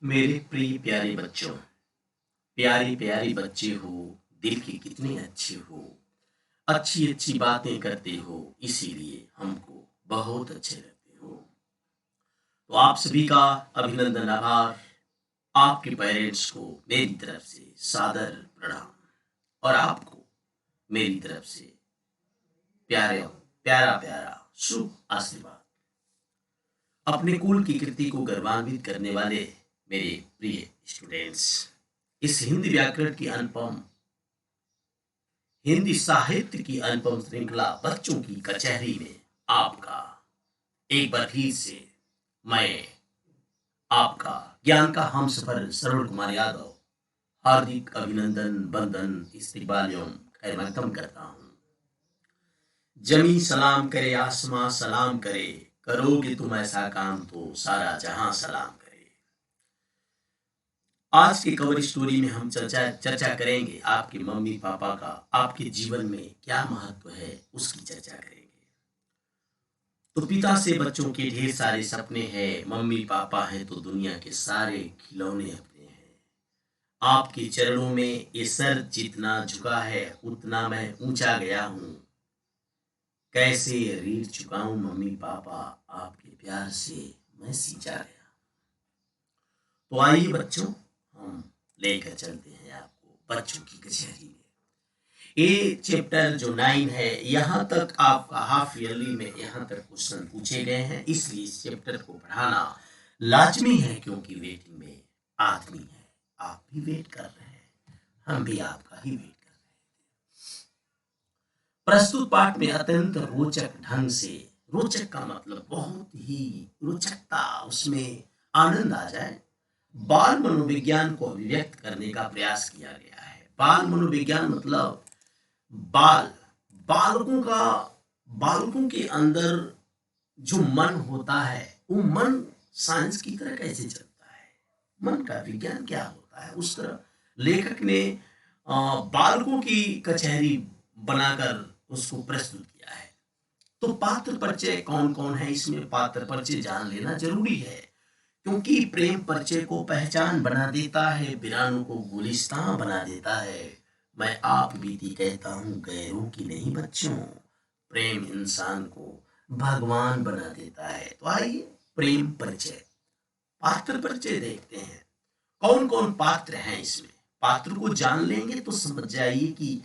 मेरे प्रिय प्यारे बच्चों, प्यारे प्यारे बच्चे हो, दिल के कितने अच्छे हो, अच्छी अच्छी बातें करते हो, इसीलिए हमको बहुत अच्छे लगते हो। तो आप सभी का अभिनंदन, आभार। आपके पेरेंट्स को मेरी तरफ से सादर प्रणाम और आपको मेरी तरफ से प्यारे प्यारा प्यारा शुभ आशीर्वाद। अपने कुल की कृति को गौरवान्वित करने वाले मेरे प्रिय स्टूडेंट्स, इस हिंदी व्याकरण की अनुपम, हिंदी साहित्य की अनुपम श्रृंखला बच्चों की कचहरी में आपका एक बार फिर से मैं आपका ज्ञान का हमसफर श्रवण कुमार यादव हार्दिक अभिनंदन, बंदन, इस्तकबाल एवं खैर मकदम करता हूँ। जमी सलाम करे, आसमां सलाम करे, करोगे तुम ऐसा काम तो सारा जहां सलाम करे। आज के कवर स्टोरी में हम चर्चा करेंगे आपके मम्मी पापा का आपके जीवन में क्या महत्व है, उसकी चर्चा करेंगे। तो पिता से बच्चों के ढेर सारे सपने हैं, मम्मी पापा हैं तो दुनिया के सारे खिलौने अपने हैं। आपके चरणों में ये सर जितना झुका है उतना मैं ऊंचा गया हूँ। कैसे रीढ़ चुकाऊं मम्मी पापा, आपके प्यार से मैं सींचा गया। तो आइए बच्चों, हम लेकर चलते हैं आपको बच्चों की कचहरी में। ये चैप्टर जो 9 है, यहाँ तक आपका हाफ ईयरली में यहाँ तक क्वेश्चन पूछे गए हैं, इसलिए इस चैप्टर को पढ़ाना लाजमी है, क्योंकि वेटिंग में आदमी है। आप भी वेट कर रहे हैं, हम भी आपका ही वेट कर रहे हैं। प्रस्तुत पाठ में अत्यंत रोचक ढंग से, रोचक का मतलब बहुत ही रोचकता, उसमें आनंद आ जाए, बाल मनोविज्ञान को अभिव्यक्त करने का प्रयास किया गया है। बाल मनोविज्ञान मतलब बाल बालकों का, बालकों के अंदर जो मन होता है, वो मन साइंस की तरह कैसे चलता है, मन का विज्ञान क्या होता है, उस तरह लेखक ने बालकों की कचहरी बनाकर उसको प्रस्तुत किया है। तो पात्र परिचय कौन कौन है, इसमें पात्र परिचय जान लेना जरूरी है, क्योंकि प्रेम परिचय को पहचान बना देता है, वीरानों को गुलिस्तां बना देता है। मैं आप बीती कहता हूँ गैरों की नहीं बच्चों, प्रेम इंसान को भगवान बना देता है। तो आइए प्रेम परिचय, पात्र परिचय देखते हैं। कौन कौन पात्र हैं इसमें, पात्र को जान लेंगे तो समझ जाइए कि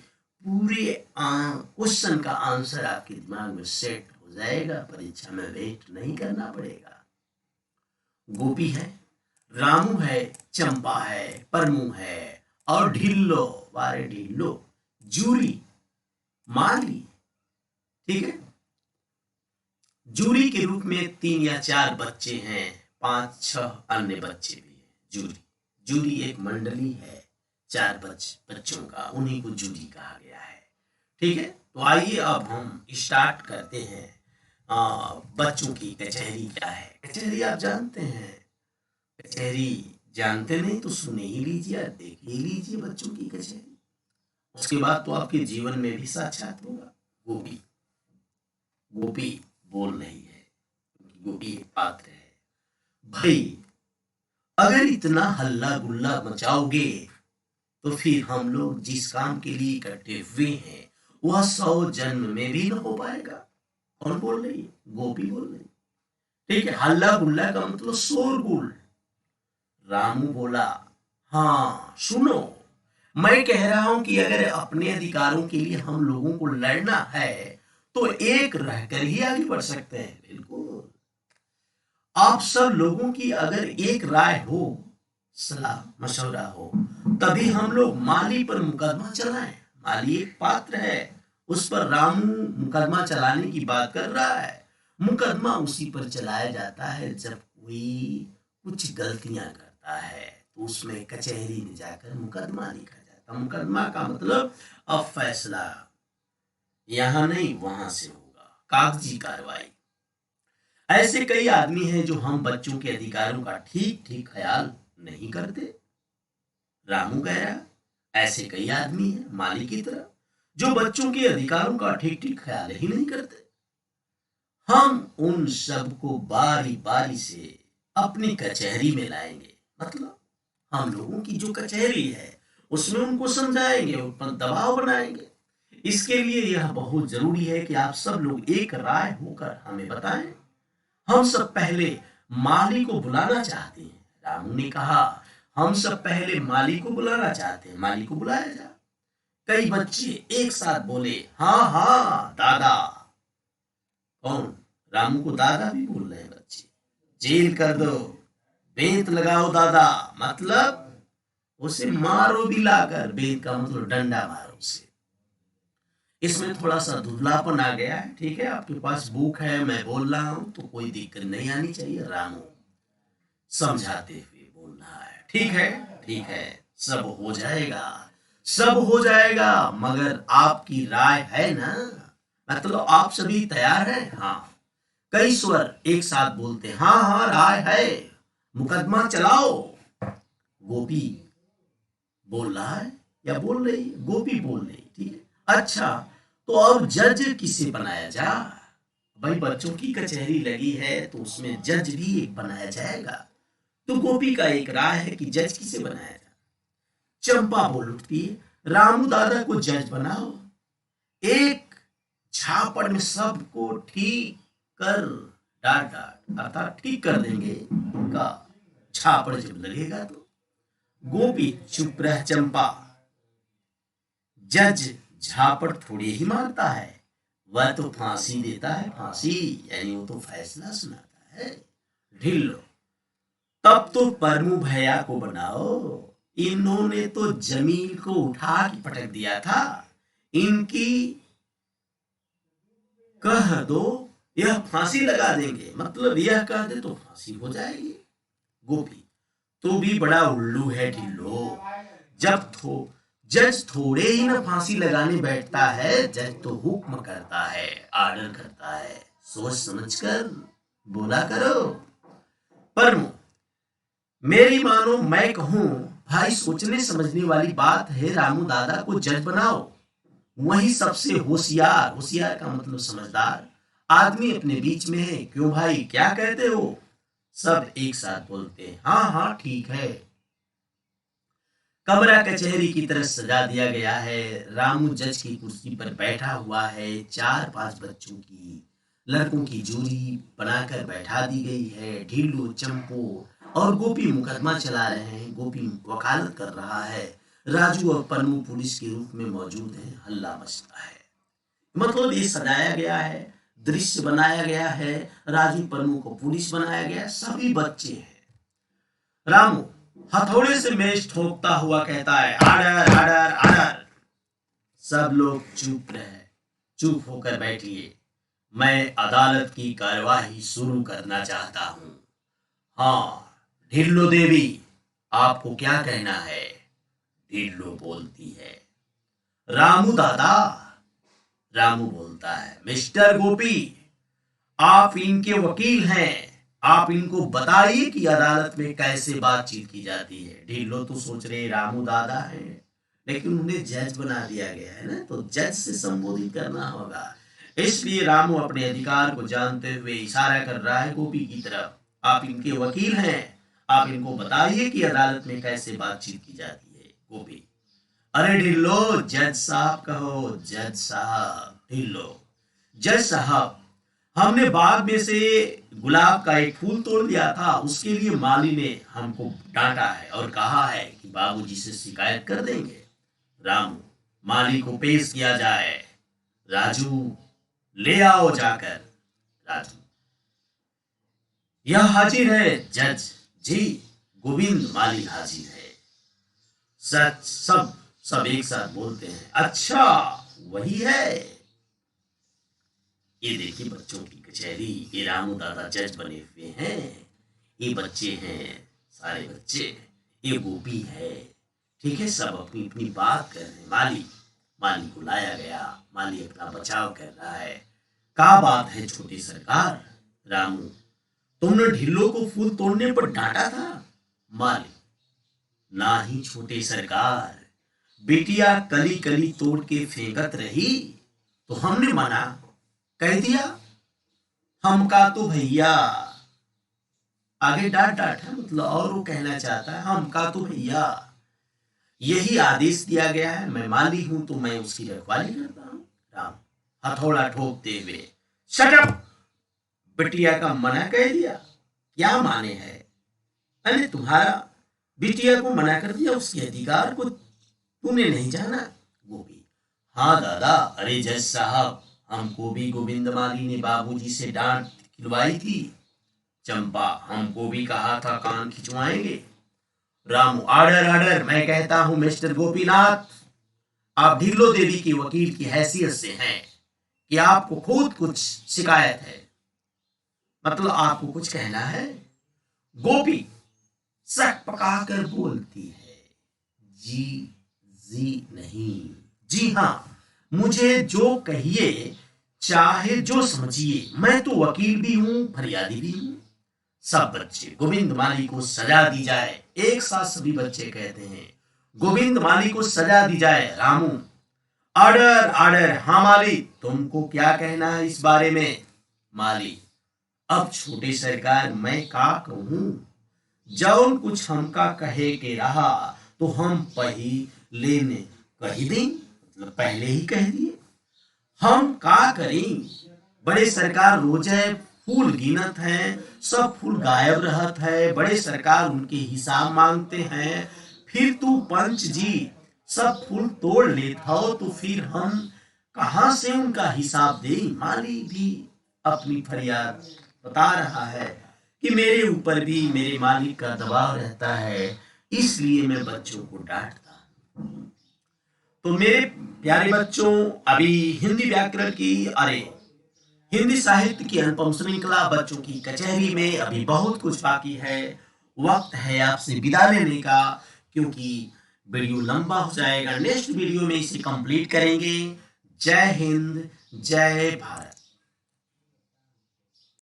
पूरे क्वेश्चन का आंसर आपके दिमाग में सेट हो जाएगा, परीक्षा में वेट नहीं करना पड़ेगा। गोपी है, रामू है, चंपा है, परमू है और ढिल्लो, वारे ढिल्लो, जूरी, माली। ठीक है, जूरी के रूप में 3 या 4 बच्चे हैं, 5-6 अन्य बच्चे भी हैं। जूरी, जूरी एक मंडली है 4 बच्चों का, उन्हीं को जूरी कहा गया है। ठीक है, तो आइए अब हम स्टार्ट करते हैं। बच्चों की कचहरी क्या है। कचहरी आप जानते हैं, कचहरी जानते नहीं तो सुने ही लीजिए, देख ही लीजिए बच्चों की कचहरी, उसके बाद तो आपके जीवन में भी साक्षात होगा। गोपी, गोपी बोल रही है, गोपी एक पात्र है। भाई अगर इतना हल्ला गुल्ला मचाओगे तो फिर हम लोग जिस काम के लिए इकट्ठे हुए हैं वह 100 जन्म में भी न हो पाएगा। कौन बोल रही है, गोपी बोल रही। ठीक है, हल्ला गुल्ला का मतलब शोरगुल। रामू बोला, हाँ सुनो, मैं कह रहा हूं कि अगर अपने अधिकारों के लिए हम लोगों को लड़ना है तो एक रहकर ही आगे बढ़ सकते हैं। बिल्कुल, आप सब लोगों की अगर एक राय हो, सलाह मशवरा हो, तभी हम लोग माली पर मुकदमा चलाएं। माली एक पात्र है, उस पर रामू मुकदमा चलाने की बात कर रहा है। मुकदमा उसी पर चलाया जाता है जब कोई कुछ गलतियां करता है, तो उसमें कचहरी में जाकर मुकदमा लिखा जाता। मुकदमा का मतलब अब फैसला यहां नहीं वहां से होगा, कागजी कार्रवाई। ऐसे कई आदमी हैं जो हम बच्चों के अधिकारों का ठीक ठीक ख्याल नहीं करते। रामू कह रहा ऐसे कई आदमी हैं माली की तरह जो बच्चों के अधिकारों का ठीक ठीक ख्याल ही नहीं करते। हम उन सबको बारी बारी से अपनी कचहरी में लाएंगे, मतलब हम लोगों की जो कचहरी है उसमें उनको समझाएंगे, उन पर दबाव बनाएंगे। इसके लिए यह बहुत जरूरी है कि आप सब लोग एक राय होकर हमें बताएं। हम सब पहले माली को बुलाना चाहते हैं। रामू ने कहा, हम सब पहले माली को बुलाना चाहते हैं, माली को बुलाया जा। कई बच्चे एक साथ बोले, हाँ हाँ दादा। कौन? रामू को दादा भी बोल रहे हैं बच्चे। जेल कर दो, बेंत लगाओ दादा, मतलब उसे मारो भी लाकर। बेंत का मतलब डंडा मारो उसे। इसमें थोड़ा सा धुंधलापन आ गया है, ठीक है। आपके पास बुक है, मैं बोल रहा हूं तो कोई दिक्कत नहीं आनी चाहिए। रामू समझाते हुए बोल रहा है, ठीक है, ठीक है, सब हो जाएगा, सब हो जाएगा, मगर आपकी राय है ना? मतलब आप सभी तैयार हैं? हाँ। कई स्वर एक साथ बोलते हैं, हाँ हाँ राय है, मुकदमा चलाओ। गोपी बोल रहा है या बोल रही है? गोपी बोल रही, ठीक है। अच्छा, तो अब जज किसे बनाया जा? भाई बच्चों की कचहरी लगी है तो उसमें जज भी एक बनाया जाएगा। तो गोपी का एक राय है कि जज किसे बनाया जाए। चंपा बोल उठती है, रामू दादा को जज बनाओ। एक झापड़ में सबको ठीक कर, डांट डांट अर्थात ठीक कर देंगे उनका झापड़ जब लगेगा तो। गोपी चुप रह चंपा, जज झापड़ थोड़ी ही मारता है, वह तो फांसी देता है, फांसी, यानी वो तो फैसला सुनाता है। ढिल्लो, तब तो परमू भैया को बनाओ, इन्होंने तो जमीन को उठा के पटक दिया था, इनकी कह दो यह फांसी लगा देंगे, मतलब यह कह दे तो फांसी हो जाएगी। गोपी, तू भी बड़ा उल्लू है ढिल्लो, जब जज थोड़े ही ना फांसी लगाने बैठता है, जज तो हुक्म करता है, आर्डर करता है, सोच समझकर बोला करो। परमो, मेरी मानो मैं कहूं, भाई सोचने समझने वाली बात है, रामू दादा को जज बनाओ, वही सबसे होशियार, होशियार का मतलब समझदार आदमी अपने बीच में है। क्यों भाई, क्या कहते हो? सब एक साथ बोलते हैं, हाँ हाँ ठीक है। कमरा कचहरी की तरह सजा दिया गया है। रामू जज की कुर्सी पर बैठा हुआ है। 4-5 बच्चों की, लड़कों की जोड़ी बनाकर बैठा दी गई है। ढीलू, चंपू और गोपी मुकदमा चला रहे हैं। गोपी वकालत कर रहा है। राजू और पन्नू पुलिस के रूप में मौजूद हैं। हल्ला मचता है, मतलब ये सजाया गया है, दृश्य बनाया गया है। राजू पन्नू को पुलिस बनाया गया, सभी बच्चे हैं। रामू हथौड़े से मेज ठोकता हुआ कहता है, आर्डर आर्डर आर्डर। सब लोग चुप रहे, चुप होकर बैठिए, मैं अदालत की कार्यवाही शुरू करना चाहता हूं। हाँ ढिल्लो देवी, आपको क्या कहना है? ढिल्लो बोलती है, रामू दादा। रामू बोलता है, मिस्टर गोपी, आप इनके वकील हैं, आप इनको बताइए कि अदालत में कैसे बातचीत की जाती है। ढिल्लो तो सोच रहे रामू दादा है, लेकिन उन्हें जज बना दिया गया है ना, तो जज से संबोधित करना होगा। इसलिए रामू अपने अधिकार को जानते हुए इशारा कर रहा है गोपी की तरफ, आप इनके वकील हैं, आप इनको बताइए कि अदालत में कैसे बातचीत की जाती है। गोपी, अरे ढिल्लो, जज साहब कहो, जज साहब। ढिल्लो, जज साहब, हमने बाग में से गुलाब का एक फूल तोड़ दिया था, उसके लिए माली ने हमको डांटा है और कहा है कि बाबूजी से शिकायत कर देंगे। रामू, माली को पेश किया जाए। राजू, ले आओ जाकर। राजू, यह हाजिर है जज जी, गोविंद माली हाजिर है। सच, सब सब एक साथ बोलते हैं, अच्छा वही है। ये देखिए बच्चों की कचहरी, ये रामू दादा जज बने हुए हैं, ये बच्चे हैं, सारे बच्चे, ये गोपी है, ठीक है। सब अपनी अपनी बात कर रहे हैं। माली, माली को लाया गया, माली अपना बचाव कर रहा है। क्या बात है छोटी सरकार? रामू, तुमने ढिल्लो को फूल तोड़ने पर डांटा था। माली, ना ही छोटे सरकार, बिटिया कली कली तोड़ के फेंकत रही तो हमने मना कह दिया, हमका तो भैया आगे डांट डांट है, मतलब और वो कहना चाहता है हमका तो भैया यही आदेश दिया गया है, मैं माली हूं तो मैं उसकी रखवाली करता हूं। राम हथौड़ा ठोकते हुए, शट अप, बिटिया का मना कह दिया, क्या माने है? अरे तुम्हारा बिटिया को मना कर दिया, उसके अधिकार को तूने नहीं जाना? गोपी, हाँ दादा, अरे जज साहब, हमको भी गोविंद माली ने बाबूजी से डांट खिलवाई थी। चंपा, हमको भी कहा था कान खिंचवाएंगे। रामू, आर्डर आर्डर, मैं कहता हूं मिस्टर गोपीनाथ, आप ढिल्लो देवी की वकील की हैसियत से हैं कि आपको खुद कुछ शिकायत है, मतलब आपको कुछ कहना है? गोपी सक पकाकर बोलती है, जी जी नहीं, जी हाँ, मुझे जो कहिए, चाहे जो समझिए, मैं तो वकील भी हूं, फरियादी भी हूं। सब बच्चे, गोविंद माली को सजा दी जाए। एक साथ सभी बच्चे कहते हैं, गोविंद माली को सजा दी जाए। रामू, ऑर्डर ऑर्डर, हाँ माली, तुमको क्या कहना है इस बारे में? माली, अब छोटे सरकार मैं का कहूं, जौन कुछ हमका कहे के रहा तो हम पहले ने कही दी, मतलब पहले ही कह दिए, हम का करें? बड़े सरकार रोजे फूल गिनत हैं, सब फूल गायब रहत है, बड़े सरकार उनके हिसाब मांगते हैं, फिर तू पंच जी सब फूल तोड़ लेता हो तो फिर हम कहां से उनका हिसाब दे? माली भी अपनी फरियाद बता रहा है कि मेरे ऊपर भी मेरे मालिक का दबाव रहता है, इसलिए मैं बच्चों को डांटता। तो मेरे प्यारे बच्चों, अभी हिंदी व्याकरण की, अरे हिंदी साहित्य की अनुपम श्रृंखला बच्चों की कचहरी में अभी बहुत कुछ बाकी है। वक्त है आपसे विदा लेने का, क्योंकि वीडियो लंबा हो जाएगा। नेक्स्ट वीडियो में इसे कंप्लीट करेंगे। जय हिंद, जय भारत।